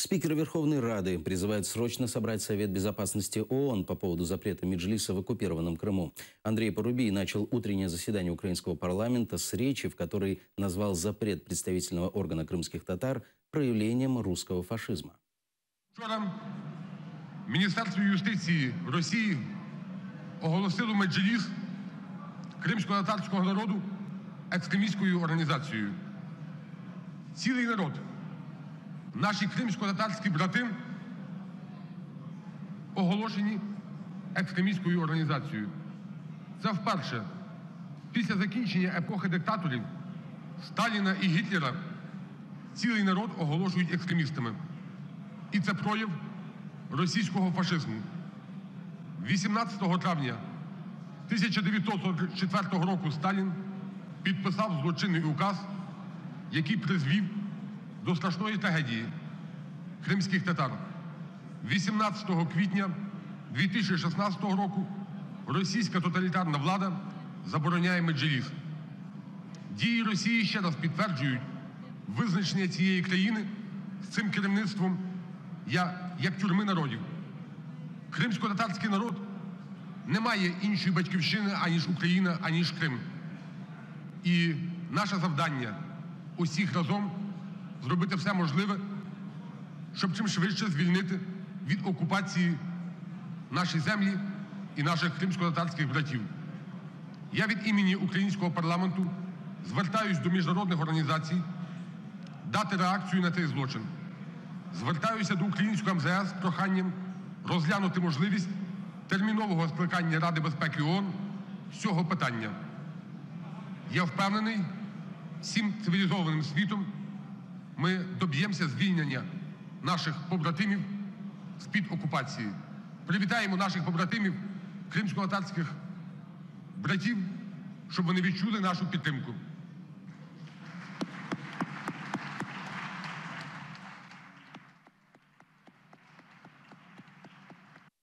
Спикер Верховной Рады призывает срочно собрать Совет Безопасности ООН по поводу запрета Меджлиса в оккупированном Крыму. Андрей Порубий начал утреннее заседание украинского парламента с речи, в которой назвал запрет представительного органа крымских татар проявлением русского фашизма. Вчора Міністерство юстиції Росії оголосило Меджліс кримсько-татарського народу екстремістською організацією. Цілий народ, наші кримсько-татарські брати, оголошені екстремістською організацією. Це вперше після закінчення епохи диктаторів Сталіна і Гітлера цілий народ оголошують екстремістами. І це прояв російського фашизму. 18 травня 1944 року Сталін підписав злочинний указ, який призвів до страшної трагедії кримських татар. 18 квітня 2016 року російська тоталітарна влада забороняє Меджліс. Дії Росії ще раз підтверджують визначення цієї країни з цим керівництвом як тюрми народів. Кримсько-татарський народ не має іншої батьківщини, аніж Україна, аніж Крим. І наше завдання усіх разом зробити все можливе, щоб чим швидше звільнити від окупації наші землі і наших кримсько-татарських братів. Я від імені українського парламенту звертаюсь до міжнародних організацій дати реакцію на цей злочин. Звертаюся до українського МЗС з проханням розглянути можливість термінового скликання Ради безпеки ООН з цього питання. Я впевнений, всім цивілізованим світом ми доб'ємося звільнення наших побратимів з-під окупації. Привітаємо наших побратимів, кримсько-татарських братів, щоб вони відчули нашу підтримку.